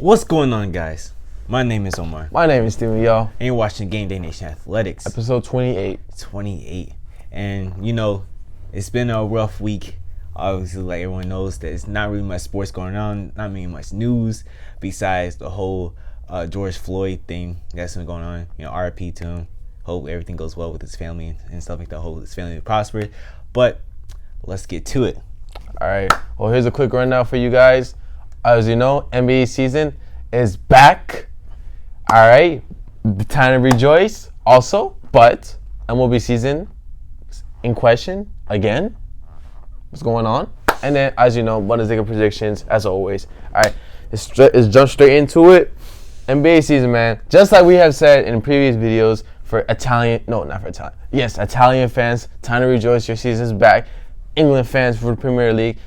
What's going on, guys? My name is Omar. My name is Steven, y'all. And you're watching Gameday Nation Athletics. Episode 28. 28. And, you know, it's been a rough week. Obviously, like everyone knows, that it's not really much sports going on, not really much news besides the whole George Floyd thing that's been going on. You know, RIP to him. Hope everything goes well with his family and stuff like that. Hope his family prospers. But let's get to it. All right. Well, here's a quick rundown for you guys. As you know, NBA season is back. All right. Time to rejoice also. But MLB season in question again. What's going on? And then, as you know, Bundesliga predictions, as always. All right. Let's jump straight into it. NBA season, man. Just like we have said in previous videos for Italian fans, time to rejoice. Your season's back. England fans for the Premier League,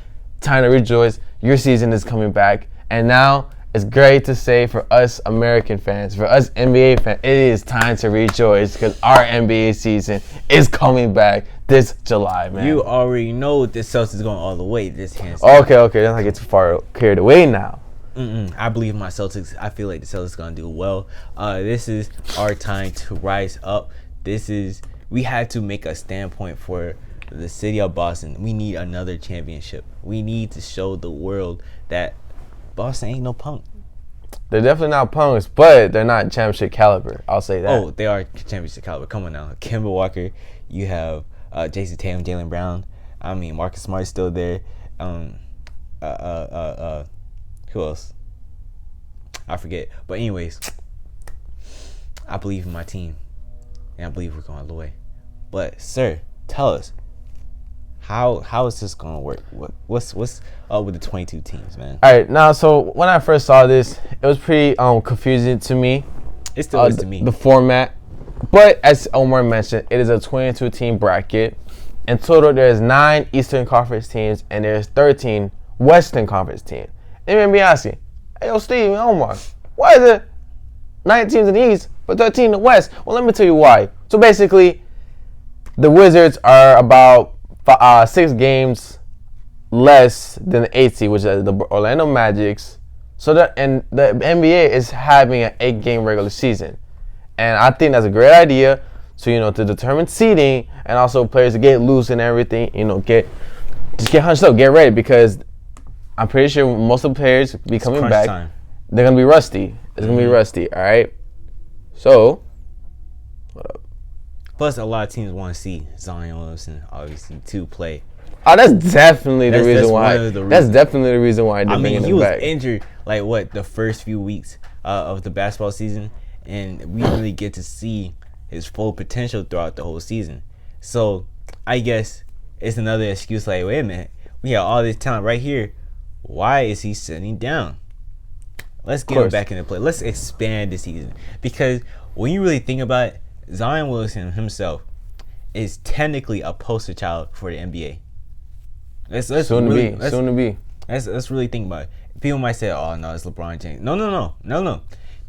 time to rejoice. Your season is coming back. And now it's great to say for us American fans, for us NBA fans, it is time to rejoice because our NBA season is coming back this July, man. You already know the Celtics is going all the way this hands. Okay. Let's not get too far carried away now. I believe my Celtics. I feel like the Celtics going to do well. This is our time to rise up. We had to make a standpoint for the city of Boston. We need another championship. We need to show the world that Boston ain't no punk. They're definitely not punks, but they're not championship caliber. I'll say that. Oh, they are championship caliber. Come on now. Kemba Walker. You have Jason Tatum, Jaylen Brown. I mean, Marcus Smart's still there. Who else? I forget. But anyways, I believe in my team, and I believe we're going all the way. But sir, tell us, how is this gonna work? What's up with the 22 teams, man? All right, now so when I first saw this, it was pretty confusing to me. It still is to me. The format, but as Omar mentioned, it is a 22 team bracket. In total, there's 9 Eastern Conference teams and there's 13 Western Conference teams. And you may be asking, hey, yo, Steve, Omar, why is it 9 teams in the East but 13 in the West? Well, let me tell you why. So basically, the Wizards are about 6 games less than the 8 seed, which is the Orlando Magics. And the NBA is having an 8-game regular season, and I think that's a great idea. So to determine seeding and also players to get loose and everything. Get hunched up, get ready, because I'm pretty sure most of the players be coming back. Time. They're gonna be rusty. It's gonna be rusty. All right. So, what up? Plus, a lot of teams want to see Zion Williamson, obviously, to play. Oh, that's definitely the reason why. That's definitely the reason why. I mean, he was injured the first few weeks of the basketball season, and we really get to see his full potential throughout the whole season. So, I guess it's another excuse. Like, wait a minute, we have all this talent right here. Why is he sitting down? Let's get him back into play. Let's expand the season, because when you really think about it, Zion Williamson himself is technically a poster child for the NBA. Soon to be. Let's really think about it. People might say, "Oh no, it's LeBron James." No.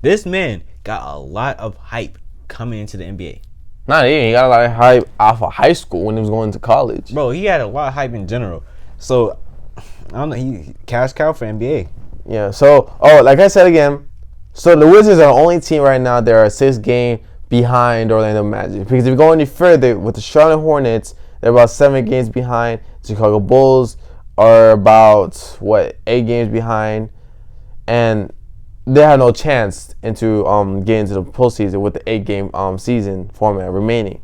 This man got a lot of hype coming into the NBA. Not even. He got a lot of hype off of high school when he was going to college. Bro, he had a lot of hype in general. So I don't know. He cash cow for NBA. Yeah. So, like I said again, so the Wizards are the only team right now. They are 6 games behind Orlando Magic. Because if you go any further with the Charlotte Hornets, they're about 7 games behind. Chicago Bulls are about 8 games behind, and they have no chance into getting to the postseason with the 8-game season format remaining.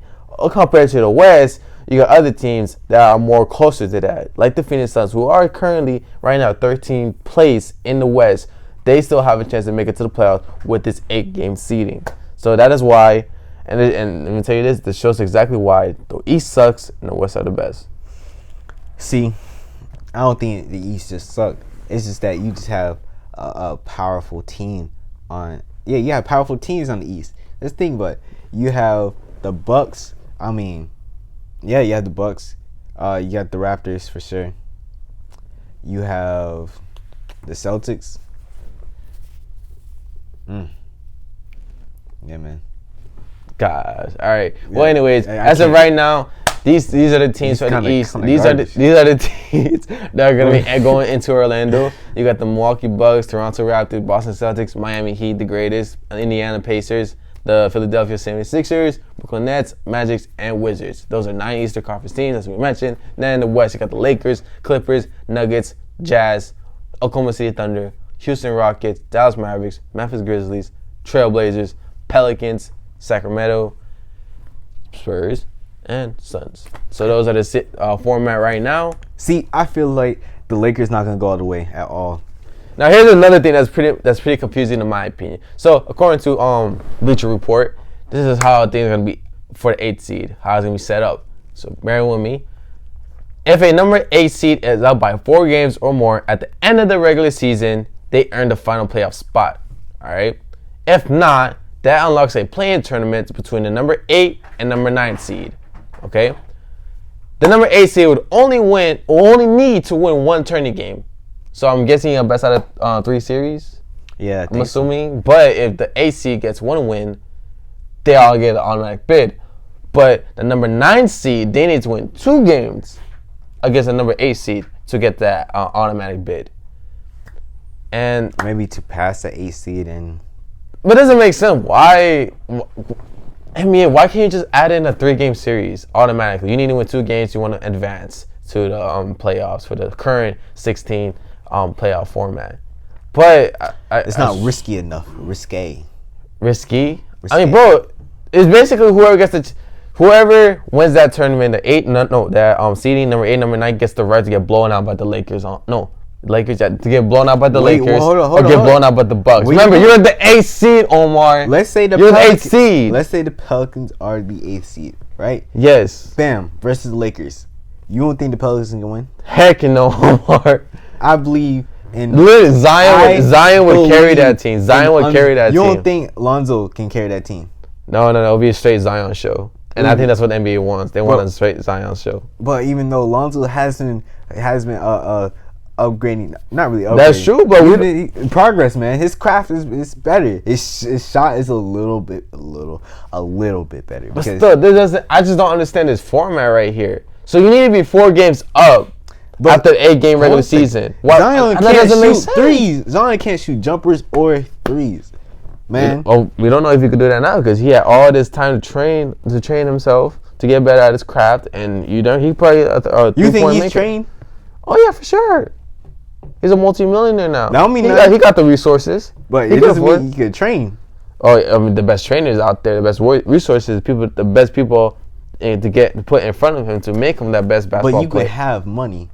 Compared to the West, you got other teams that are more closer to that, like the Phoenix Suns, who are currently right now 13th place in the West. They still have a chance to make it to the playoffs with this 8-game seeding. So that is why, and let me tell you this shows exactly why the East sucks and the West are the best. See, I don't think the East just suck. It's just that you just have a powerful team on. Yeah, you have powerful teams on the East. Let's think about it. You have the Bucks. I mean, yeah, you have the Bucks. You got the Raptors for sure. You have the Celtics. Yeah, man. Gosh. All right. Well, anyways, as of right now, These are the teams for the East. These are the teams that are going to be going into Orlando. You got the Milwaukee Bucks, Toronto Raptors, Boston Celtics, Miami Heat, the greatest, Indiana Pacers, the Philadelphia 76ers, Brooklyn Nets, Magic, and Wizards. Those are 9 Eastern Conference teams, as we mentioned. Then in the West, you got the Lakers, Clippers, Nuggets, Jazz, Oklahoma City Thunder, Houston Rockets, Dallas Mavericks, Memphis Grizzlies, Trailblazers, Pelicans, Sacramento, Spurs, and Suns. So those are the format right now. See, I feel like the Lakers not gonna go all the way at all. Now here's another thing that's pretty confusing in my opinion. So according to Bleacher Report, this is how things are gonna be for the 8th seed. How it's gonna be set up. So bear with me. If a number 8 seed is up by 4 games or more at the end of the regular season, they earn the final playoff spot. All right. If not, that unlocks a play-in tournament between the number 8 and number 9 seed. Okay, the number 8 seed would only need to win 1 tourney game. So I'm guessing a best out of 3 series. Yeah, I'm assuming. So. But if the 8 seed gets 1 win, they all get an automatic bid. But the number 9 seed, they need to win 2 games against the number 8 seed to get that automatic bid. And maybe to pass the 8 seed and. But it doesn't make sense. Why? I mean, why can't you just add in a 3-game series automatically? You need to win 2 games. You want to advance to the playoffs for the current 16 playoff format. But it's not risky enough. Risky. I mean, bro, it's basically whoever wins that tournament, that seeding number 8, number 9 gets the right to get blown out by the Lakers. Lakers to get blown out by the Lakers or get blown out by the Bucks. Remember, you're the 8th seed, Omar. Let's say the 8th seed. Let's say the Pelicans are the 8th seed, right? Yes. Bam, versus the Lakers. You don't think the Pelicans can win? Heck no, Omar. I believe in. Literally, Zion would carry that team. Zion would carry that team. You don't think Lonzo can carry that team? No. It'll be a straight Zion show. And I think that's what the NBA wants. They want a straight Zion show. But even though Lonzo has been upgrading, not really upgrading. That's true, but progress, man. His craft is better. His shot is a little bit better. But still, I just don't understand this format right here. So you need to be 4 games up after the 8-game regular season. Zion can't shoot threes. Zion can't shoot jumpers or threes, man. We don't know if he could do that now because he had all this time to train himself to get better at his craft, and he probably you think he's trained? Oh yeah, for sure. He's a multi-millionaire now. He got the resources, but it doesn't mean he could train. Oh, I mean the best trainers out there, the best resources, the best people to put in front of him to make him that best basketball player. But you could have money,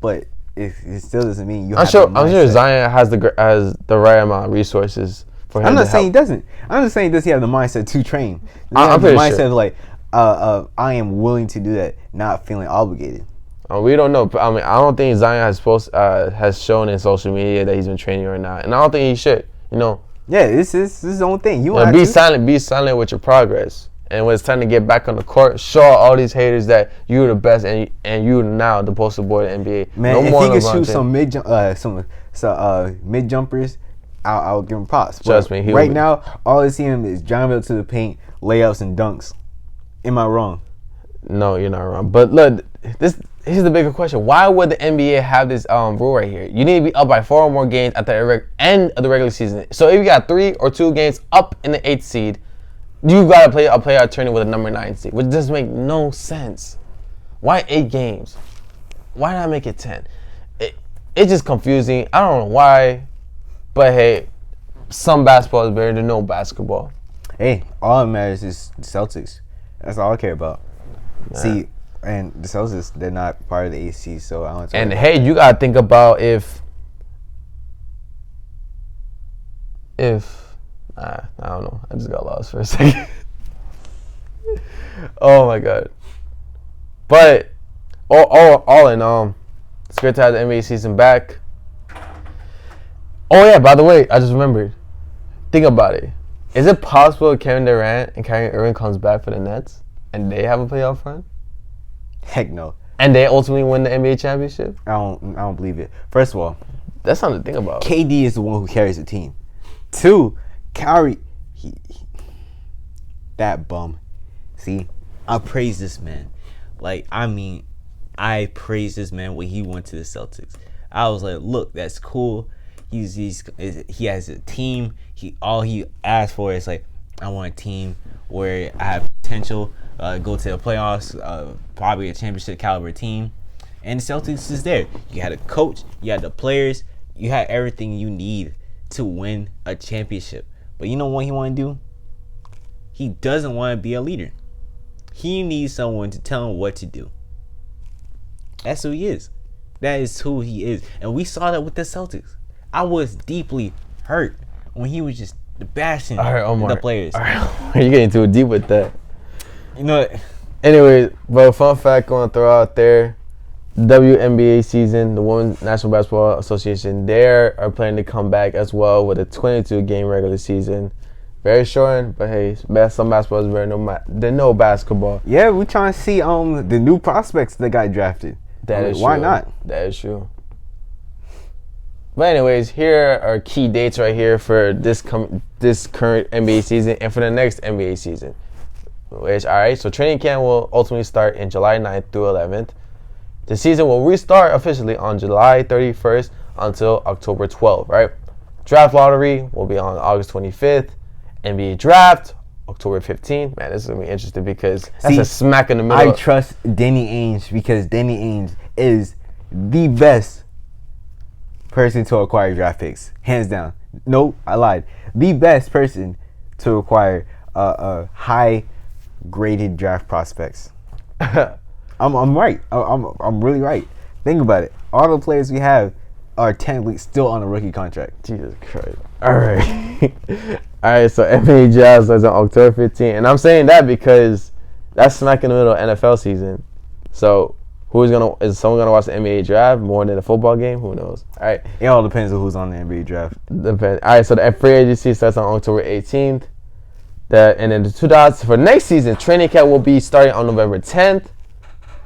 but it still doesn't mean you. I'm sure Zion has the right amount of resources for him. I'm not saying he doesn't. I'm just saying does he have the mindset to train? I'm pretty mindset sure. of like, I am willing to do that, not feeling obligated. We don't know. I mean, I don't think Zion has shown in social media that he's been training or not, and I don't think he should. Yeah, this is his own thing. Be silent. Be silent with your progress. And when it's time to get back on the court, show all these haters that you're the best and you're now the poster boy of the NBA. Man, if he could shoot some mid jumpers, I'll give him props. Trust me. Right now, all I see him is driving up to the paint, layups and dunks. Am I wrong? No, you're not wrong. But look, here's the bigger question. Why would the NBA have this rule right here? You need to be up by 4 or more games at the end of the regular season. So if you got 3 or 2 games up in the 8th seed, you got to play a playoff tournament with a number 9 seed, which doesn't make no sense. Why 8 games? Why not make it 10? It's just confusing. I don't know why, but hey, some basketball is better than no basketball. Hey, all that matters is the Celtics. That's all I care about. Man. See, and the Celtics, they're not part of the AC, so I don't. And hey, you gotta think about if I don't know. I just got lost for a second. Oh my god! But all in all, it's great to have the NBA season back. Oh yeah, by the way, I just remembered. Think about it. Is it possible Kevin Durant and Kyrie Irving comes back for the Nets and they have a playoff run? Heck no. And they ultimately win the NBA championship? I don't believe it. First of all, that's something to think about. KD is the one who carries the team. 2, Kyrie, that bum. See, I praise this man, Like, I mean, I praised this man when he went to the Celtics. I was like, look, that's cool. He has a team. All he asked for is like, I want a team where I have potential, go to the playoffs, probably a championship caliber team. And the Celtics is there. You had a coach, you had the players, you had everything you need to win a championship. But you know what he want to do? He doesn't want to be a leader. He needs someone to tell him what to do. That's who he is. That is who he is. And we saw that with the Celtics. I was deeply hurt when he was just bashing the players. All right, you're getting too deep with that. You know what? Anyways, but fun fact going to throw out there, WNBA season, the Women's National Basketball Association, they are planning to come back as well with a 22-game regular season. Very short, but hey, some basketball is better than no basketball. Yeah, we trying to see the new prospects that got drafted. That is why true. not? That is true. But anyways, here are key dates right here for this current NBA season and for the next NBA season. Which, all right, so training camp will ultimately start in July 9th through 11th. The season will restart officially on July 31st until October 12th, right? Draft lottery will be on August 25th. NBA draft, October 15th. Man, this is going to be interesting because that's a smack in the middle. I trust Danny Ainge because Danny Ainge is the best person to acquire draft picks. Hands down. Nope, I lied. The best person to acquire high-graded draft prospects. I'm right. I'm really right. Think about it. All the players we have are technically still on a rookie contract. Jesus Christ. All right. All right, so NBA draft starts on October 15th. And I'm saying that because that's smack in the middle of NFL season. So is someone going to watch the NBA draft more than a football game? Who knows? All right. It all depends on who's on the NBA draft. Depends. All right, so the free agency starts on October 18th. And then the two dots for next season, training camp will be starting on November 10th.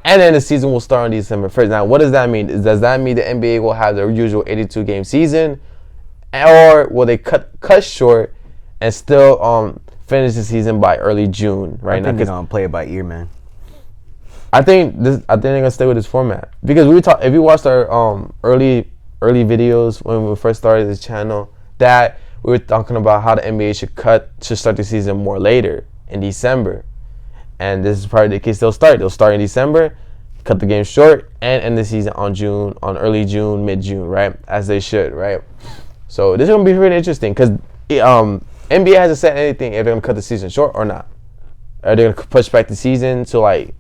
And then the season will start on December 1st. Now, what does that mean? Does that mean the NBA will have their usual 82-game season? Or will they cut short and still finish the season by early June? Right now, I think they're gonna play it by ear, man. I think they're gonna stay with this format because if you watched our early videos when we first started this channel, that we were talking about how the NBA should start the season more later in December. And this is probably the case. They'll start in December, cut the game short, and end the season on early June, mid-June, right? As they should, right? So this is gonna be really interesting because NBA hasn't said anything if they're gonna cut the season short or not. Are they gonna push back the season to like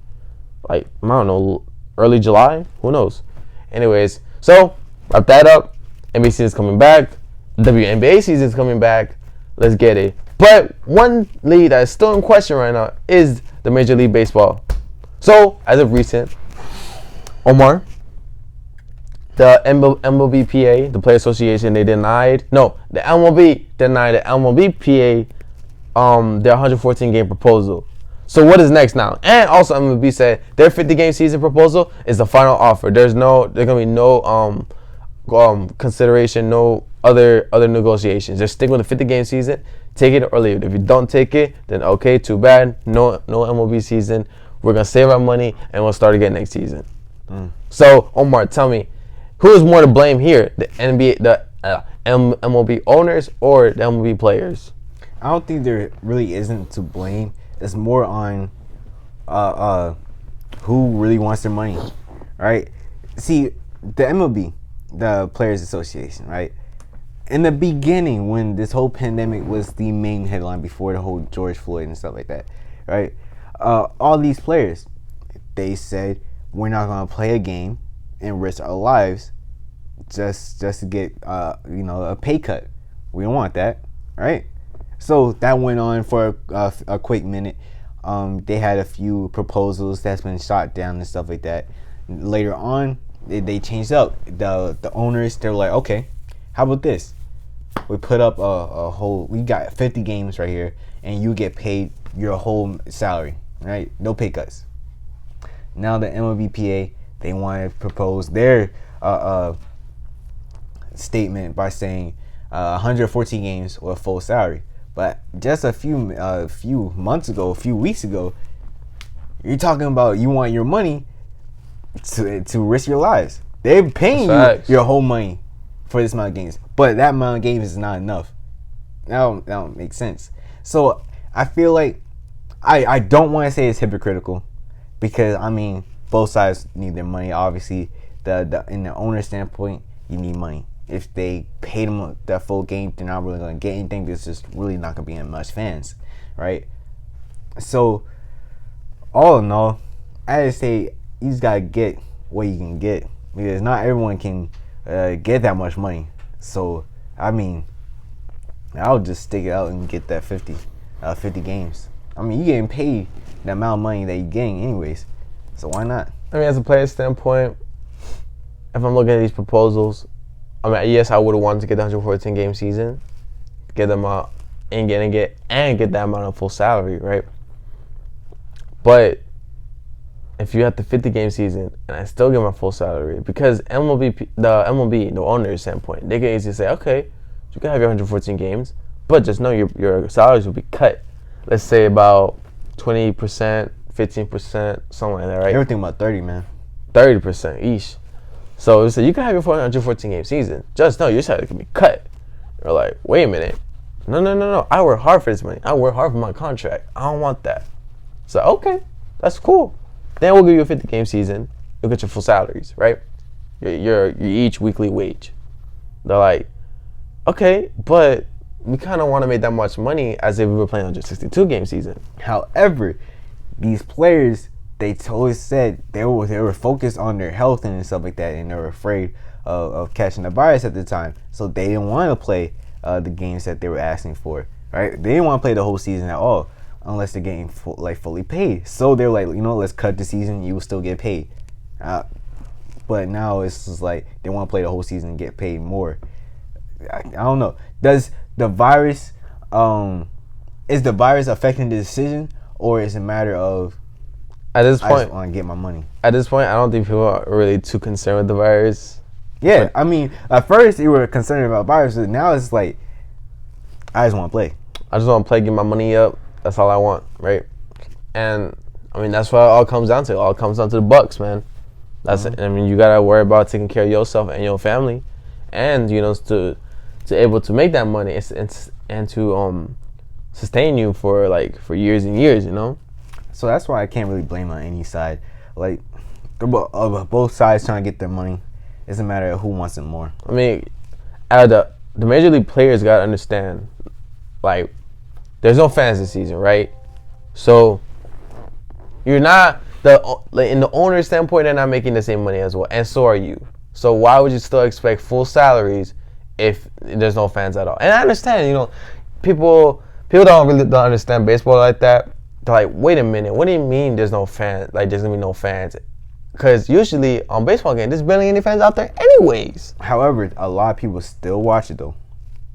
I don't know, early July? Who knows? Anyways, so wrap that up. NBA season's coming back. WNBA season's coming back. Let's get it. But one league that is still in question right now is the Major League Baseball. So, as of recent, Omar, the MLBPA, the Player Association, the MLB denied the MLBPA their 114-game proposal. So what is next now? And also MLB said their 50-game season proposal is the final offer. There's gonna be no consideration, no other negotiations. Just stick with the 50-game season. Take it or leave it. If you don't take it, then okay, too bad. No MLB season. We're gonna save our money and we'll start again next season. So Omar, tell me, who is more to blame here? The NBA, the MLB owners, or the MLB players? I don't think there really isn't to blame. It's more on who really wants their money, right? See, the MLB, the Players Association, right? In the beginning, when this whole pandemic was the main headline before the whole George Floyd and stuff like that, right? All these players, they said, we're not going to play a game and risk our lives just to get a pay cut. We don't want that, right? So that went on for a quick minute. They had a few proposals that's been shot down and stuff like that. Later on, they changed up. The owners, they're like, okay, how about this? We put up we got 50 games right here, and you get paid your whole salary, right? No pay cuts. Now the MLBPA, they want to propose their statement by saying 114 games or full salary. But just a few weeks ago, You're talking about you want your money to risk your lives. They're paying you your whole money for this amount of games, but that amount of games is not enough. That don't make sense. So I feel like I don't want to say it's hypocritical, because I mean both sides need their money. Obviously, the in the owner standpoint, you need money. If they paid them that full game, they're not really gonna get anything. There's just really not gonna be much fans, right? So all in all, I just say you just gotta get what you can get, because not everyone can get that much money. So I mean, I'll just stick it out and get that 50 games. I mean, you getting paid the amount of money that you're getting anyways, so why not? I mean, as a player standpoint, if I'm looking at these proposals, I mean, yes, I would have wanted to get the 114 game season, get them out and get that amount of full salary, right? But if you have the 50 game season and I still get my full salary, because the MLB, the owner's standpoint, they can easily say, okay, you can have your 114 games, but just know your salaries will be cut. Let's say about 20%, 15%, something like that, right? Everything about 30, man. 30% each. So you can have your 114 game season. Just know your salary can be cut. You're like, wait a minute. No. I work hard for this money. I work hard for my contract. I don't want that. So, okay, that's cool. Then we'll give you a 50 game season. You'll get your full salaries, right? Your each weekly wage. They're like, okay, but we kind of want to make that much money as if we were playing on just 62 game season. However, these players, they always said they were focused on their health and stuff like that, and they were afraid of catching the virus at the time. So they didn't want to play the games that they were asking for, right? They didn't want to play the whole season at all unless they're getting fully paid. So they're like, let's cut the season. You will still get paid. But now it's just like they want to play the whole season and get paid more. I don't know. Does the virus is the virus affecting the decision, or is it a matter of at this point, I just want to get my money? At this point, I don't think people are really too concerned with the virus. Yeah, I mean, at first you were concerned about viruses. Now it's like, I just want to play. I just want to play, get my money up. That's all I want, right? And I mean, that's what it all comes down to. It all comes down to the bucks, man. That's it. I mean, you gotta worry about taking care of yourself and your family, and to able to make that money and to sustain you for years and years, So that's why I can't really blame on any side. Like, both sides trying to get their money. It's a matter of who wants it more. I mean, the major league players gotta understand, like, there's no fans this season, right? So you're not in the owner's standpoint, they're not making the same money as well, and so are you. So why would you still expect full salaries if there's no fans at all? And I understand, people don't understand baseball like that. They're like, wait a minute, what do you mean there's no fans? Like, there's gonna be no fans? Because usually on baseball games, there's barely any fans out there anyways. However, a lot of people still watch it though.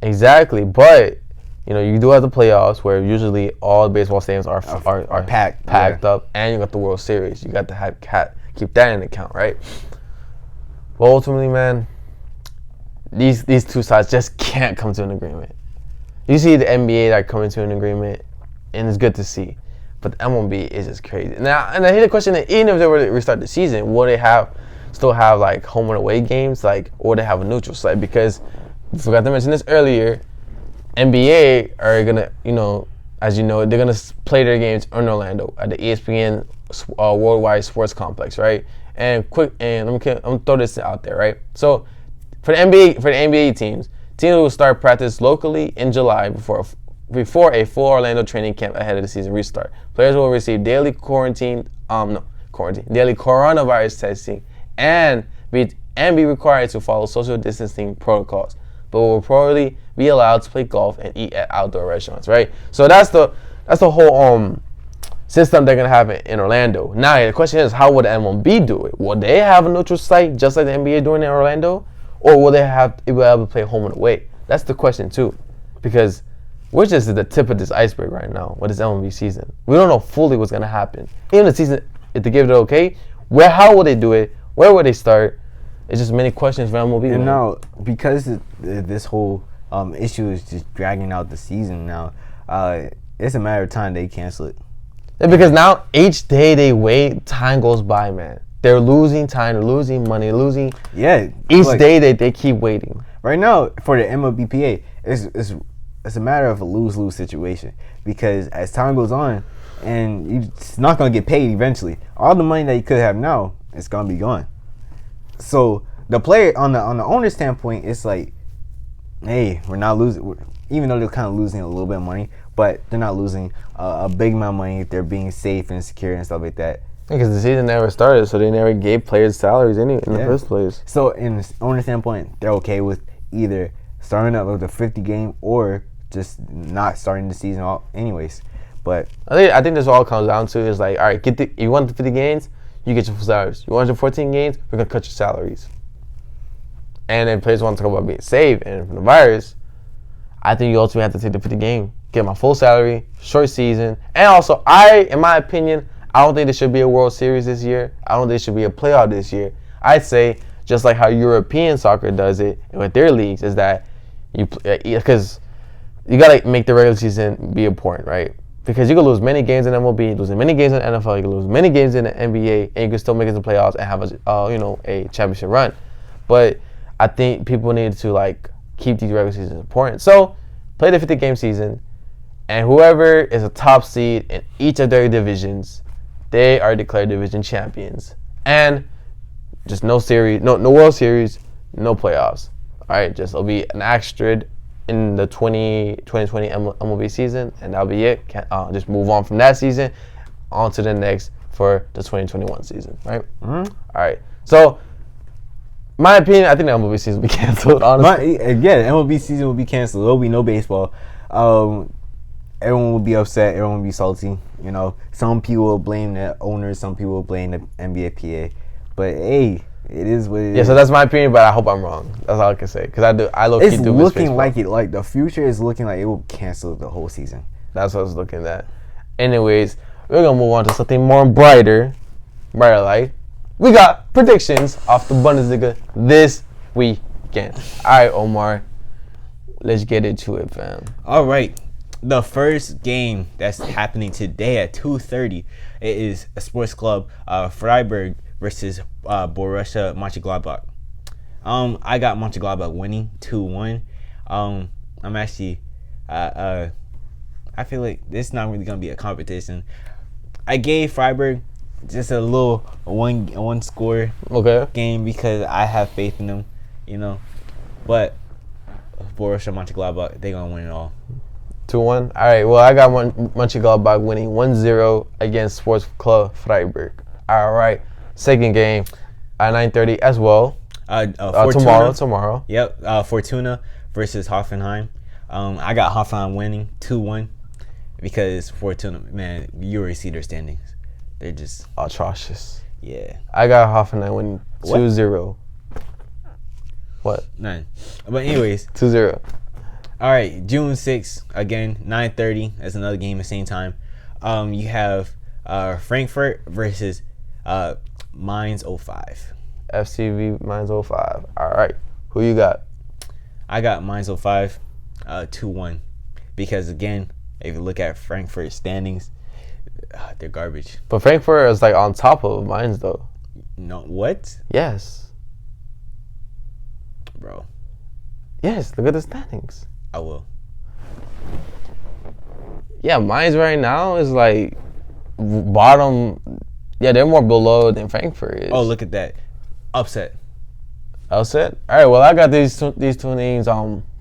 Exactly, but you do have the playoffs where usually all baseball stadiums are packed up, and you got the World Series. You got to keep that in account, right? But ultimately, man, these two sides just can't come to an agreement. You see the NBA that coming to an agreement, and it's good to see. But the MLB is just crazy. Now, and I hear the question that even if they were to restart the season, will they still have like home and away games, or they have a neutral site? Because I forgot to mention this earlier, NBA are gonna, as you know, they're gonna play their games in Orlando at the ESPN Worldwide Sports Complex, right? And I'm gonna throw this out there, right? So for the NBA teams will start practice locally in July before a full Orlando training camp ahead of the season restart. Players will receive daily daily coronavirus testing and be required to follow social distancing protocols, but will probably be allowed to play golf and eat at outdoor restaurants, right? So that's the whole system they're gonna have in Orlando. Now the question is, how would the MLB do it? Will they have a neutral site just like the NBA doing in Orlando, or will they be able to play home and away? That's the question too, because we're just at the tip of this iceberg right now with this MLB season. We don't know fully what's gonna happen. Even the season, if they give it okay, how will they do it? Where will they start? It's just many questions for MLB. And now, because this whole issue is just dragging out the season now, it's a matter of time they cancel it. Yeah, because now each day they wait, time goes by, man. They're losing time, they're losing money, losing. Yeah. Each day they keep waiting. Right now, for the MLBPA, it's a matter of a lose-lose situation because as time goes on, and it's not gonna get paid eventually. All the money that you could have now, it's gonna be gone. So the player on the owner standpoint, it's like, hey, we're not losing. Even though they're kind of losing a little bit of money, but they're not losing a big amount of money. They're being safe and secure and stuff like that. Because the season never started, so they never gave players salaries in the first place. So in the owner standpoint, they're okay with either starting up with a 50 game or just not starting the season all anyways. But I think this all comes down to is like, all right, you want the 50 games, you get your full salaries. You want your 14 games, we're gonna cut your salaries. And then players want to talk about being safe and from the virus. I think you ultimately have to take the 50 game, get my full salary, short season, and also in my opinion, I don't think there should be a World Series this year. I don't think there should be a playoff this year. I'd say just like how European soccer does it with their leagues is that because you gotta make the regular season be important, right? Because you can lose many games in MLB, lose many games in NFL, you can lose many games in the NBA, and you can still make it to the playoffs and have a championship run. But I think people need to like keep these regular seasons important. So play the 50-game season, and whoever is a top seed in each of their divisions, they are declared division champions. And just no series, no World Series, no playoffs. All right, just it'll be an asterisk in the 2020 MLB season, and that'll be it. Just move on from that season on to the next for the 2021 season, right? Mm-hmm. All right. So, my opinion, I think the MLB season will be canceled, honestly. The MLB season will be canceled. There will be no baseball. Everyone will be upset. Everyone will be salty. You know, some people will blame the owners. Some people will blame the NBA PA. But hey, it is what it is. Yeah, so that's my opinion, but I hope I'm wrong. That's all I can say. Because I look. It's looking like it. Like the future is looking like it will cancel the whole season. That's what I was looking at. Anyways, we're gonna move on to something more brighter light. We got predictions off the Bundesliga this weekend. All right, Omar, let's get into it, fam. All right. The first game that's happening today at 2:30, it is a sports club, Freiburg versus Borussia Mönchengladbach. I got Mönchengladbach winning 2-1. I'm actually, I feel like this is not really gonna be a competition. I gave Freiburg just a little one score game because I have faith in them, you know. But Borussia Mönchengladbach, they gonna win it all. 2-1. All right. Well, I got Mönchengladbach winning 1-0 against Sports Club Freiburg. All right. Second game at 9:30 as well. Tomorrow. Yep. Fortuna versus Hoffenheim. I got Hoffenheim winning 2-1 because Fortuna, man, you already see their standings. They're just atrocious. Yeah. I got Hoffenheim winning 2-0. What? None. But anyways. 2-0. All right, June 6th, again, 9:30. That's another game at the same time. You have Frankfurt versus Mainz 05. FCV Mainz 05. All right. Who you got? I got Mainz 05, 2-1. Because, again, if you look at Frankfurt's standings, they're garbage. But Frankfurt is like on top of Mainz, though. No, what? Yes. Bro. Yes, look at the standings. I will. Yeah, Mainz right now is like bottom. Yeah, they're more below than Frankfurt is. Oh, look at that. Upset. Upset? All right, well, I got these two teams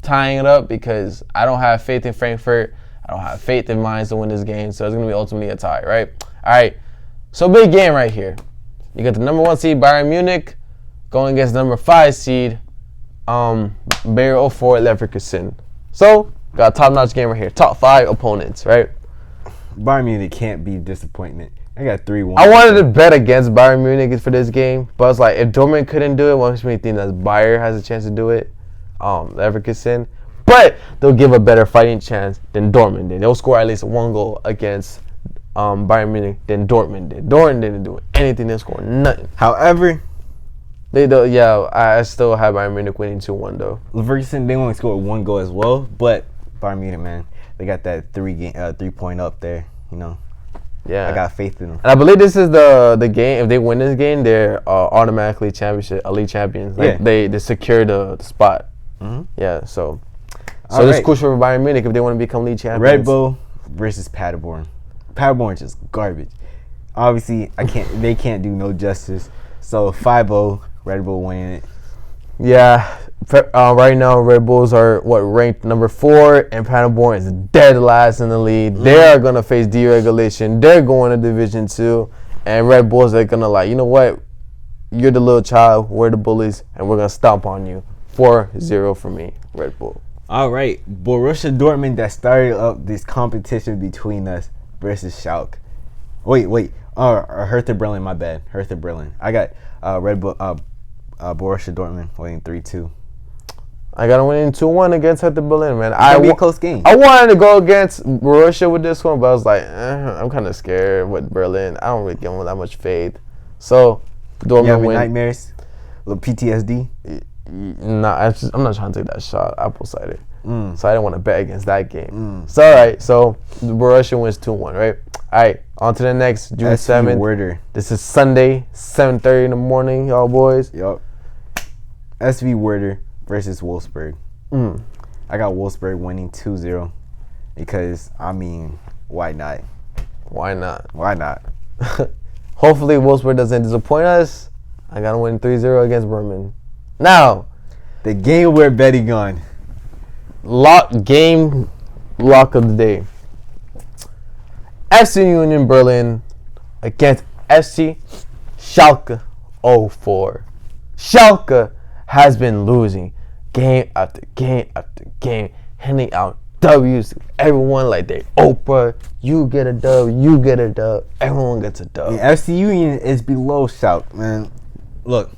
tying it up because I don't have faith in Frankfurt. I don't have faith in Mainz to win this game, so it's going to be ultimately a tie, right? All right, so big game right here. You got the number 1 seed, Bayern Munich, going against the number 5 seed, Bayer 04 Leverkusen. So, got a top-notch game right here. Top 5 opponents, right? Bayern Munich can't be disappointment. I got 3-1. I wanted to bet against Bayern Munich for this game, but it's like if Dortmund couldn't do it, what makes me think that Bayer has a chance to do it? Leverkusen. But they'll give a better fighting chance than Dortmund did. They'll score at least 1 goal against Bayern Munich than Dortmund did. Dortmund didn't do anything. They scored nothing. However, I still have Bayern Munich winning 2-1 though. Leverkusen, they only scored 1 goal as well, but Bayern Munich, man, they got that 3 point up there, you know. Yeah. I got faith in them. And I believe this is the game. If they win this game, they're automatically elite champions. Like they secure the spot. Mm-hmm. Yeah. So this is crucial for Bayern Munich if they want to become league champions. Red Bull versus Paderborn. Paderborn just garbage. Obviously, they can't do no justice. So 5-0, Red Bull winning it. Yeah. Right now, Red Bulls are ranked number 4, and Paderborn is dead last in the league. They are gonna face deregulation. They're going to Division 2, and Red Bulls are gonna you know what? You're the little child. We're the bullies, and we're gonna stomp on you. 4-0 for me, Red Bull. All right, Borussia Dortmund that started up this competition between us versus Schalke. Wait. Hertha Berlin. My bad. Hertha Berlin. I got Red Bull. Borussia Dortmund winning 3-2. I got to win 2-1 against Hertha Berlin, man. It'll be a close game. I wanted to go against Borussia with this one, but I was like, I'm kind of scared with Berlin. I don't really give them that much faith. So, Dortmund win. Nightmares? A little PTSD? Nah, I'm not trying to take that shot. Apple cider. So I didn't want to bet against that game. So, all right. So, Borussia wins 2-1, right? All right. On to the next, June 7th. Werder. This is Sunday, 7:30 in the morning, y'all boys. Yup. SV Werder versus Wolfsburg. I got Wolfsburg winning 2-0 because, why not? Why not? Why not? Hopefully, Wolfsburg doesn't disappoint us. I got to win 3-0 against Bremen. Now, the game we're betting on. Lock of the day. FC Union Berlin against FC Schalke 04. Schalke has been losing game after game after game, handing out W's to everyone like they Oprah. You get a dub, you get a dub, everyone gets a dub. And FC Union is below Schalke, man. Look,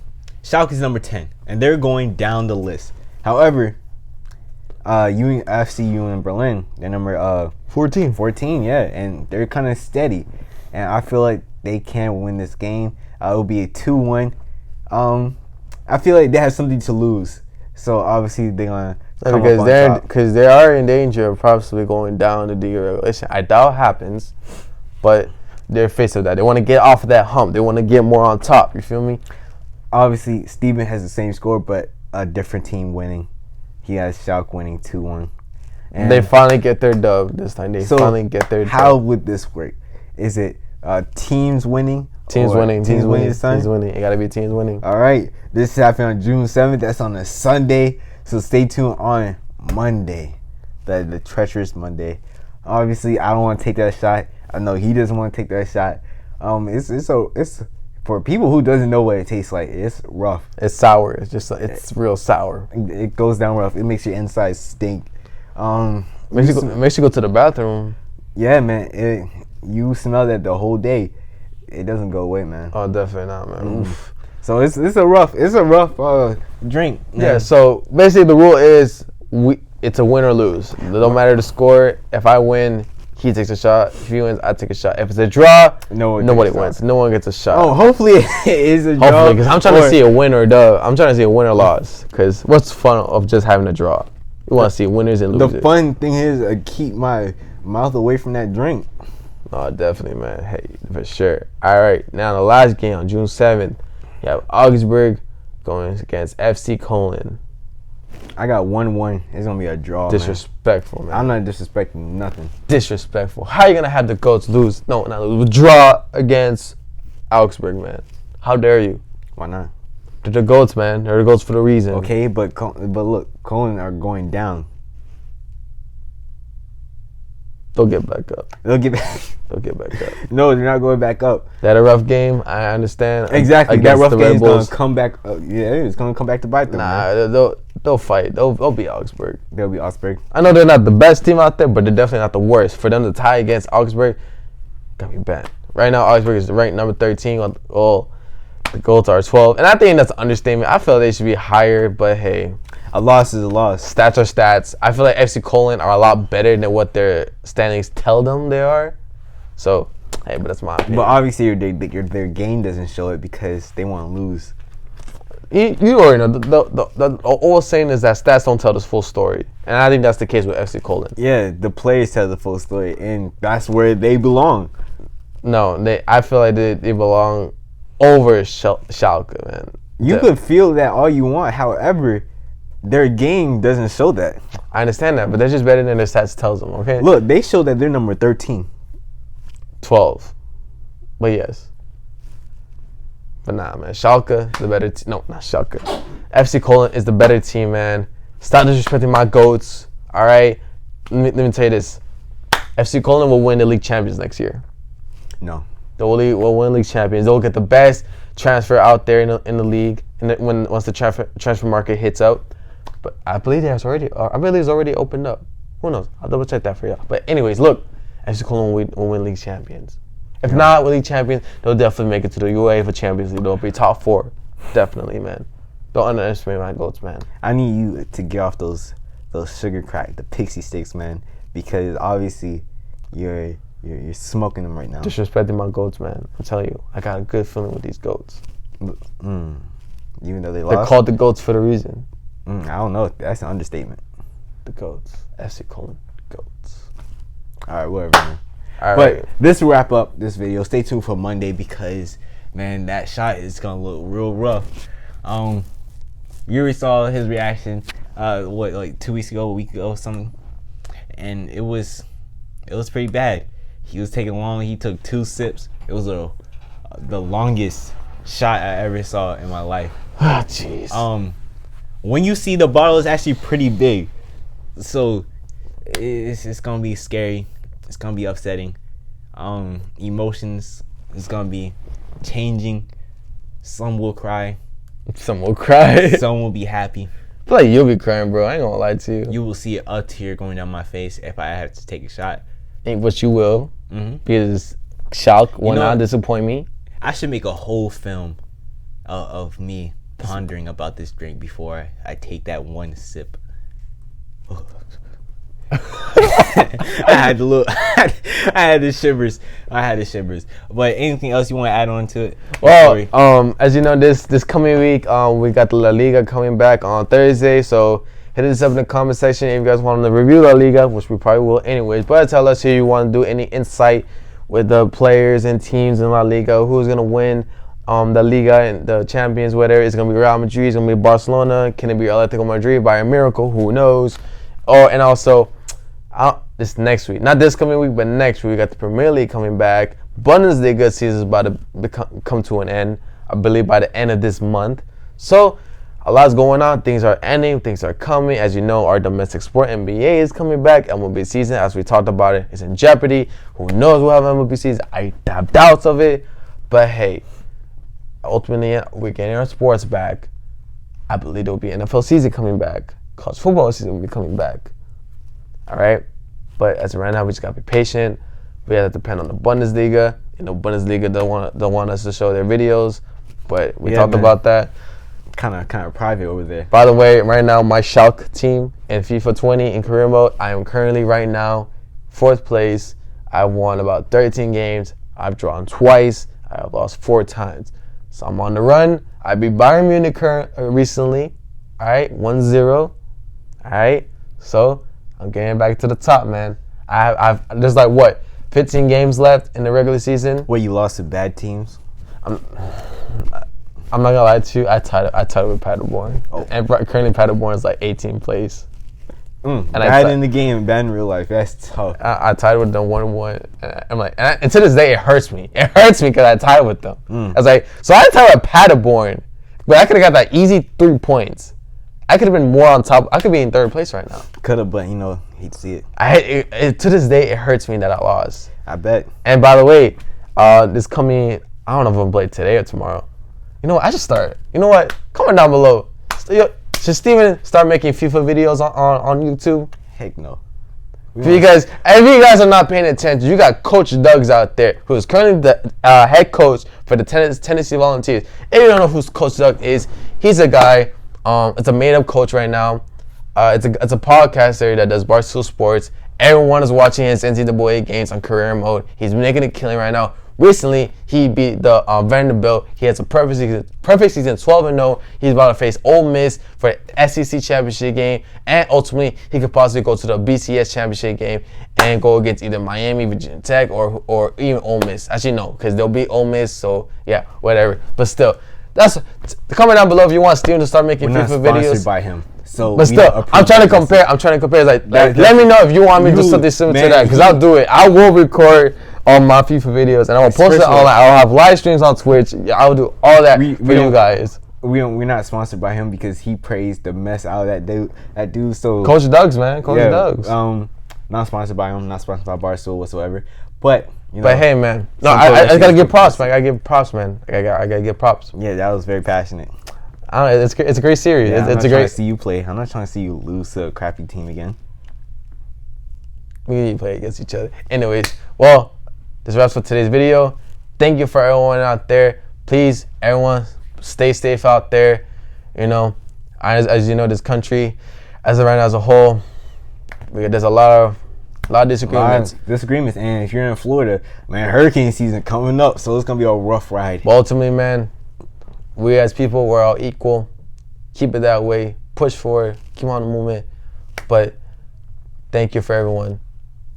Schalke is number 10, and they're going down the list. However, FC Union Berlin, they're number 14, yeah, and they're kind of steady, and I feel like they can win this game. It'll be a 2-1. I feel like they have something to lose, so obviously they're gonna because they are in danger of possibly going down to deregulation. I doubt it happens, but they're faced with that. They want to get off of that hump. They want to get more on top. You feel me? Obviously, Steven has the same score, but a different team winning. He has Schalke winning 2-1. And they finally get their dub this time. They finally get their dub. How would this work? Is it teams winning? Teams winning. Teams winning. Teams winning. It got to be teams winning. All right. This is happening on June 7th. That's on a Sunday. So stay tuned on Monday. The treacherous Monday. Obviously, I don't want to take that shot. I know he doesn't want to take that shot. It's for people who doesn't know what it tastes like. It's rough. It's sour. It's real sour. It goes down rough. It makes your insides stink. Makes you go to the bathroom. Yeah, man. You smell that the whole day. It doesn't go away, man. Oh, definitely not, man. Oof. So it's a rough drink. Man. Yeah. So basically, the rule is it's a win or lose. It don't matter the score. If I win, he takes a shot. If he wins, I take a shot. If it's a draw, nobody wins. No one gets a shot. Oh, hopefully it is a draw. Hopefully, because I'm trying to see a win or dub. I'm trying to see a win or loss. Because what's fun of just having a draw? We want to see winners and losers. The fun thing is I keep my mouth away from that drink. Oh, definitely, man. Hey, for sure. All right, now the last game on June 7th, you have Augsburg going against FC Cologne. I got 1-1. It's going to be a draw, Disrespectful, man. I'm not disrespecting nothing. Disrespectful. How are you going to have the goats lose? No, not lose. Draw against Augsburg, man. How dare you? Why not? They're the goats, man. They're the goats for the reason. Okay, but look, Cologne are going down. They'll get back up. They'll get back up. No, they're not going back up. They had a rough game. I understand. Exactly. That rough game is going to come back. Yeah, it's going to come back to bite them. Nah, they'll fight. They'll beat Augsburg. They'll beat Augsburg. I know they're not the best team out there, but they're definitely not the worst. For them to tie against Augsburg, got me bad. Right now, Augsburg is ranked number 13. Well, the goals are 12. And I think that's an understatement. I feel they should be higher, but hey. A loss is a loss. Stats are stats. I feel like FC Cologne are a lot better than what their standings tell them they are. So, hey, but that's my opinion. But obviously, their game doesn't show it because they want to lose. You already know. The old saying is that stats don't tell the full story. And I think that's the case with FC Cologne. Yeah, the players tell the full story, and that's where they belong. No, I feel like they belong over Schalke, man. You could feel that all you want. However, their game doesn't show that. I understand that, but they're just better than their stats tells them, okay? Look, they show that they're number 13. 12. But yes. But nah, man. Schalke, the better team. No, not Schalke. FC Cologne is the better team, man. Stop disrespecting my GOATs, all right? Let me tell you this. FC Cologne will win the league champions next year. No. They will win league champions. They'll get the best transfer out there in the league once the transfer market hits out. But I believe it's already opened up. Who knows? I'll double check that for y'all. But anyways, look, FC Cologne will win league champions. If not league champions, they'll definitely make it to the UEFA Champions League. They'll be top 4, definitely, man. Don't underestimate my GOATs, man. I need you to get off those sugar crack, the pixie sticks, man, because obviously you're smoking them right now. Disrespecting my GOATs, man. I'm telling you, I got a good feeling with these GOATs. Even though they They're lost? called the GOATs for a reason. I don't know. That's an understatement. The GOATs. FC Cologne GOATs. All right, whatever, man. All But right. this will wrap up this video. Stay tuned for Monday because, man, that shot is going to look real rough. You already saw his reaction, like 2 weeks ago, a week ago, something. And it was pretty bad. He was taking long. He took 2 sips. It was the longest shot I ever saw in my life. Ah, jeez. When you see the bottle, it's actually pretty big. So it's gonna be scary. It's gonna be upsetting. Emotions is gonna be changing. Some will cry. Some will cry. Some will be happy. I feel like you'll be crying, bro. I ain't gonna lie to you. You will see a tear going down my face if I have to take a shot. But you will. Because Schalke will not disappoint me. I should make a whole film of me pondering about this drink before I take that one sip. I had the shivers. But anything else you want to add on to it? Well, as you know, this coming week, we got the La Liga coming back on Thursday. So hit us up in the comment section if you guys want to review La Liga, which we probably will anyways. But tell us if you want to do any insight with the players and teams in La Liga, who's gonna win the Liga and the champions, whether it's gonna be Real Madrid, it's gonna be Barcelona, can it be Atletico Madrid by a miracle? Who knows? And also, this next week, not this coming week, but next week, we got the Premier League coming back. Bundesliga season is about to come to an end, I believe, by the end of this month. So, a lot's going on. Things are ending. Things are coming. As you know, our domestic sport, NBA, is coming back. MLB season, as we talked about it, is in jeopardy. Who knows we'll have MLB season? I have doubts of it. But, hey, ultimately, we're getting our sports back. I believe there will be NFL season coming back. College football season will be coming back. All right? But as of right now, we just got to be patient. We have to depend on the Bundesliga. You know, Bundesliga don't want us to show their videos. But we talked about that. Kind of private over there. By the way, right now, my Schalke team in FIFA 20 in career mode, I am currently right now 4th place. I won about 13 games. I've drawn twice. I have lost 4 times. So I'm on the run. I beat Bayern Munich recently. All right, 1-0. All right, so I'm getting back to the top, man. There's like, what, 15 games left in the regular season? Where you lost to bad teams? I'm not gonna lie to you. I tied with Paderborn, and currently Paderborn is like 18th place. And bad in the game, bad in real life. That's tough. I tied with them 1-1. I'm like, and to this day, it hurts me. It hurts me because I tied with them. I was like, so I tied with Paderborn, but I could have got that easy 3 points. I could have been more on top. I could be in 3rd place right now. Could have, but hate to see it. To this day, it hurts me that I lost. I bet. And by the way, this coming, I don't know if I'm gonna play today or tomorrow. You know what? I should start. You know what? Comment down below. Should Steven start making FIFA videos on YouTube? Heck no. If you guys are not paying attention, you got Coach Doug's out there, who is currently the head coach for the Tennessee Volunteers. If you don't know who Coach Doug is, he's a guy. It's a made-up coach right now. It's a podcaster that does Barstool Sports. Everyone is watching his NCAA games on career mode. He's making a killing right now. Recently, he beat the Vanderbilt. He has a perfect season, 12-0. He's about to face Ole Miss for the SEC championship game, and ultimately, he could possibly go to the BCS championship game. and go against either Miami, Virginia Tech, or even Ole Miss. Actually, no, because they'll be Ole Miss. So yeah, whatever. But still, comment down below if you want Steven to start making FIFA videos. We're not sponsored by him. So but still, I'm trying to compare. Like let me know if you want me to do something similar to that, because I'll do it. I will record all my FIFA videos, and I will post it online. I'll have live streams on Twitch. I'll do all that for you guys. We're not sponsored by him because he praised the mess out of that dude. So Coach Doug's, man. Coach Doug's. Not sponsored by him. Not sponsored by Barstool whatsoever. But but hey, man. No, I gotta give props, man. I gotta give props, man. I gotta give props. Yeah, that was very passionate. I don't know, it's a great series. Yeah, it's a great. To see you play. I'm not trying to see you lose to a crappy team again. We need to play against each other. Anyways, well, this wraps up today's video. Thank you for everyone out there. Please, everyone, stay safe out there. You know, as you know, this country, as a whole, there's a lot of disagreements. And if you're in Florida, man, hurricane season coming up, so it's gonna be a rough ride. But ultimately, man, we as people, we're all equal. Keep it that way. Push forward. Keep on the movement. But thank you for everyone.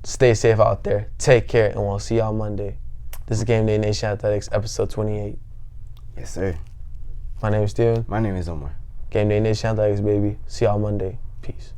Stay safe out there. Take care, and we'll see y'all Monday. This is Game Day Nation Athletics, episode 28. Yes, sir. My name is Steven. My name is Omar. Game Day Nation Athletics, baby. See y'all Monday. Peace.